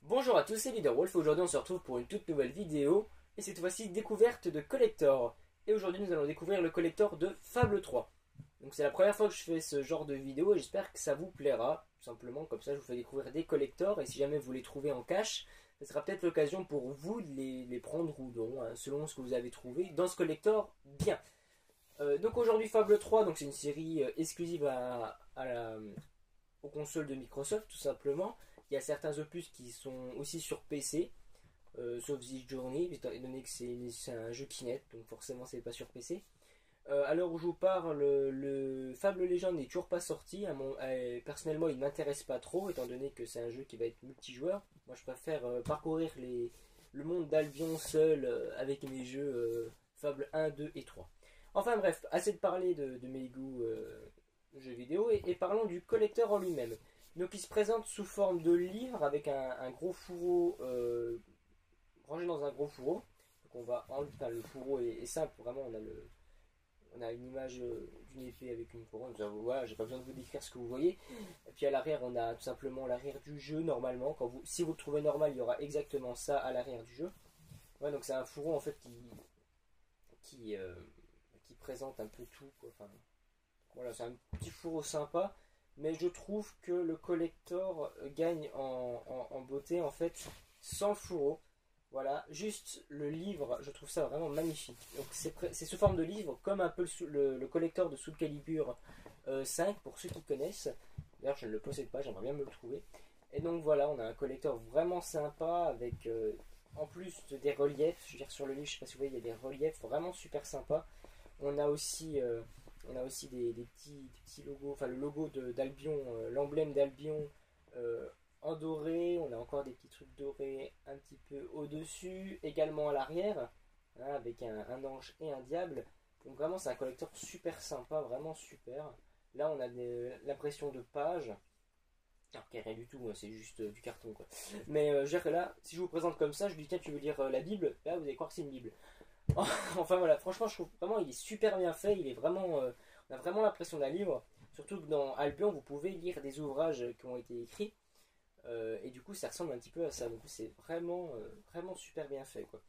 Bonjour à tous, c'est Leaderwolf. Aujourd'hui on se retrouve pour une toute nouvelle vidéo et cette fois-ci découverte de collector. Et aujourd'hui nous allons découvrir le collector de Fable 3. Donc c'est la première fois que je fais ce genre de vidéo et j'espère que ça vous plaira. Tout simplement comme ça je vous fais découvrir des collectors et si jamais vous les trouvez en cache, ce sera peut-être l'occasion pour vous de les prendre ou non, hein, selon ce que vous avez trouvé dans ce collector bien. Donc aujourd'hui Fable 3, donc c'est une série exclusive aux consoles de Microsoft tout simplement. Il y a certains opus qui sont aussi sur PC, sauf This Journey, étant donné que c'est un jeu Kinect, donc forcément c'est pas sur PC. À l'heure où je vous parle, le Fable Legend n'est toujours pas sorti. Personnellement, il ne m'intéresse pas trop, étant donné que c'est un jeu qui va être multijoueur. Moi, je préfère parcourir le monde d'Albion seul avec mes jeux Fable 1, 2 et 3. Enfin bref, assez de parler de mes goûts jeux vidéo et parlons du collecteur en lui-même. Donc il se présente sous forme de livre avec un gros fourreau rangé dans un gros fourreau. Donc on va le fourreau est simple, vraiment on a une image d'une épée avec une couronne. Voilà, j'ai pas besoin de vous décrire ce que vous voyez. Et puis à l'arrière on a tout simplement l'arrière du jeu normalement. Si vous le trouvez normal, il y aura exactement ça à l'arrière du jeu. Ouais, donc c'est un fourreau en fait qui présente un peu tout, quoi. Enfin, voilà, c'est un petit fourreau sympa. Mais je trouve que le collector gagne en beauté en fait sans le fourreau. Voilà, juste le livre, je trouve ça vraiment magnifique. Donc c'est sous forme de livre, comme un peu le collector de Soul Calibur 5 pour ceux qui connaissent. D'ailleurs, je ne le possède pas, j'aimerais bien me le trouver. Et donc voilà, on a un collector vraiment sympa avec en plus des reliefs. Je veux dire, sur le livre, je ne sais pas si vous voyez, il y a des reliefs vraiment super sympas. On a aussi des petits logos, enfin le logo d'Albion, l'emblème d'Albion en doré. On a encore des petits trucs dorés un petit peu au-dessus, également à l'arrière, hein, avec un ange et un diable. Donc vraiment c'est un collecteur super sympa, vraiment super. Là on a l'impression de page. Alors qu'il n'y a rien du tout, c'est juste du carton quoi. Mais je veux dire que là, si je vous présente comme ça, je dis tiens tu veux lire la Bible, là vous allez croire que c'est une Bible. Enfin voilà, franchement je trouve vraiment il est super bien fait, il est vraiment, on a vraiment l'impression d'un livre, surtout que dans Albion vous pouvez lire des ouvrages qui ont été écrits et du coup ça ressemble un petit peu à ça, donc c'est vraiment super bien fait quoi.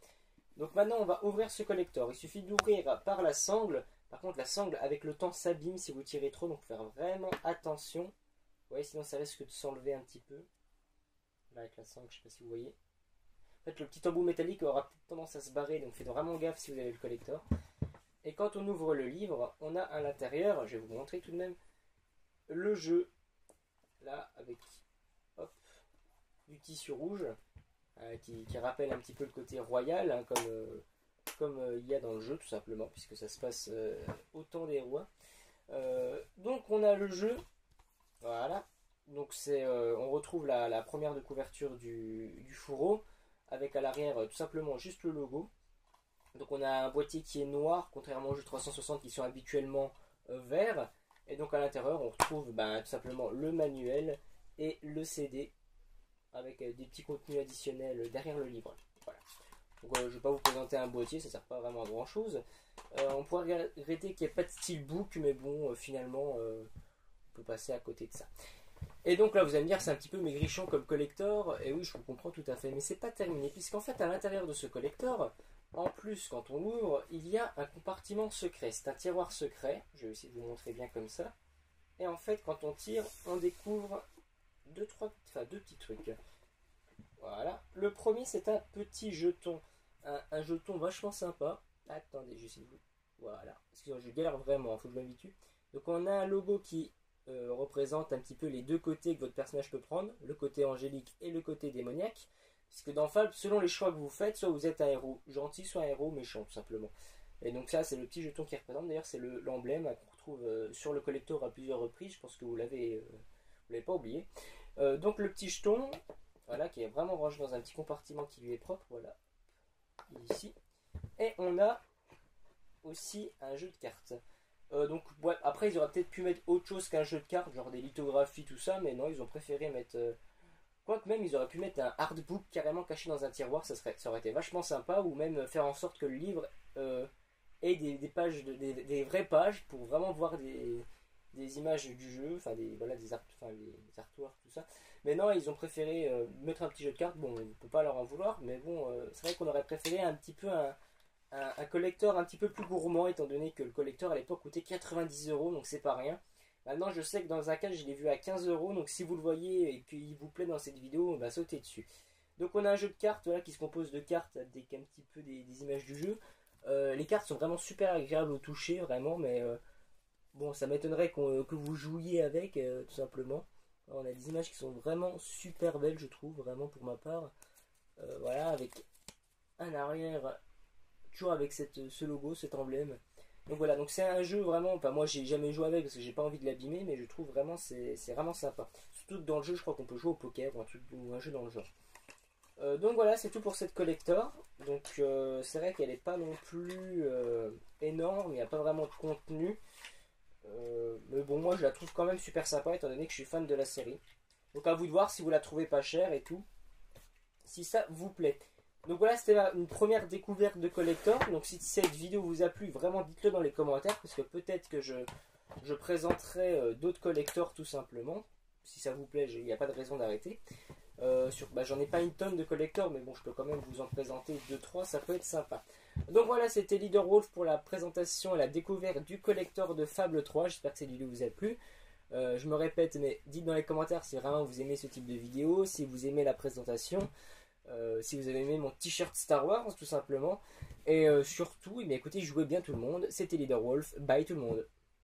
Donc maintenant on va ouvrir ce collector, il suffit d'ouvrir par la sangle, par contre la sangle avec le temps s'abîme si vous tirez trop, donc faut faire vraiment attention, ouais, sinon ça risque de s'enlever un petit peu, là avec la sangle je sais pas si vous voyez. En fait, le petit embout métallique aura peut-être tendance à se barrer, donc faites vraiment gaffe si vous avez le collector. Et quand on ouvre le livre, on a à l'intérieur, je vais vous montrer tout de même, le jeu, là, avec hop, du tissu rouge, qui rappelle un petit peu le côté royal, hein, comme il y a dans le jeu, tout simplement, puisque ça se passe au temps des rois. Donc on a le jeu, voilà, donc on retrouve la première de couverture du fourreau, avec à l'arrière tout simplement juste le logo. Donc on a un boîtier qui est noir, contrairement aux jeux 360 qui sont habituellement verts. Et donc à l'intérieur on retrouve tout simplement le manuel et le CD avec des petits contenus additionnels derrière le livre. Voilà. Donc je ne vais pas vous présenter un boîtier, ça ne sert pas vraiment à grand chose. On pourrait regretter qu'il n'y ait pas de steelbook, mais bon finalement on peut passer à côté de ça. Et donc là vous allez me dire c'est un petit peu maigrichon comme collector, et oui je vous comprends tout à fait, mais c'est pas terminé, puisqu'en fait à l'intérieur de ce collector, en plus quand on ouvre, il y a un compartiment secret, c'est un tiroir secret, je vais essayer de vous montrer bien comme ça, et en fait quand on tire, on découvre deux petits trucs. Voilà, le premier c'est un petit jeton, un jeton vachement sympa, attendez j'essaie de vous... Voilà, excusez-moi je galère vraiment, il faut que je m'habitue. Donc on a un logo qui représente un petit peu les deux côtés que votre personnage peut prendre, le côté angélique et le côté démoniaque, puisque dans Fable, selon les choix que vous faites, soit vous êtes un héros gentil, soit un héros méchant tout simplement. Et donc ça c'est le petit jeton qui représente, d'ailleurs c'est l'emblème qu'on retrouve sur le collector à plusieurs reprises, je pense que vous l'avez pas oublié. Donc le petit jeton, voilà, qui est vraiment rangé dans un petit compartiment qui lui est propre, voilà, ici. Et on a aussi un jeu de cartes. Donc ouais, après ils auraient peut-être pu mettre autre chose qu'un jeu de cartes, genre des lithographies, tout ça, mais non, ils ont préféré mettre... Quoique même, ils auraient pu mettre un artbook carrément caché dans un tiroir, ça aurait été vachement sympa, ou même faire en sorte que le livre ait des pages, des vraies pages, pour vraiment voir des images du jeu, enfin des, voilà, des artworks, tout ça. Mais non, ils ont préféré mettre un petit jeu de cartes. Bon, on ne peut pas leur en vouloir, mais bon, c'est vrai qu'on aurait préféré un petit peu un collector un petit peu plus gourmand, étant donné que le collector à l'époque coûtait 90 €, donc c'est pas rien. Maintenant, je sais que dans un cas, je l'ai vu à 15 €, donc si vous le voyez et qu'il vous plaît dans cette vidéo, bah, sautez dessus. Donc on a un jeu de cartes voilà, qui se compose de cartes avec un petit peu des images du jeu. Les cartes sont vraiment super agréables au toucher, vraiment, mais bon, ça m'étonnerait que vous jouiez avec, tout simplement. Alors, on a des images qui sont vraiment super belles, je trouve, vraiment pour ma part. Voilà, avec un arrière, toujours avec ce logo, cet emblème. Donc voilà, donc c'est un jeu vraiment, enfin moi j'ai jamais joué avec parce que j'ai pas envie de l'abîmer, mais je trouve vraiment c'est vraiment sympa. Surtout que dans le jeu, je crois qu'on peut jouer au poker ou un jeu dans le genre. Donc voilà, c'est tout pour cette collector. Donc c'est vrai qu'elle n'est pas non plus énorme, il n'y a pas vraiment de contenu. Mais bon, moi je la trouve quand même super sympa étant donné que je suis fan de la série. Donc à vous de voir si vous la trouvez pas chère et tout. Si ça vous plaît. Donc voilà, c'était une première découverte de collector. Donc si cette vidéo vous a plu, vraiment dites-le dans les commentaires. Parce que peut-être que je présenterai d'autres collectors tout simplement. Si ça vous plaît, il n'y a pas de raison d'arrêter. J'en ai pas une tonne de collectors, mais bon, je peux quand même vous en présenter 2-3, ça peut être sympa. Donc voilà, c'était Leader Wolf pour la présentation et la découverte du collector de Fable 3. J'espère que cette vidéo vous a plu. Je me répète, mais dites dans les commentaires si vraiment vous aimez ce type de vidéo, si vous aimez la présentation, si vous avez aimé mon t-shirt Star Wars tout simplement. Et surtout, écoutez, jouez bien tout le monde. C'était Leader Wolf, bye tout le monde.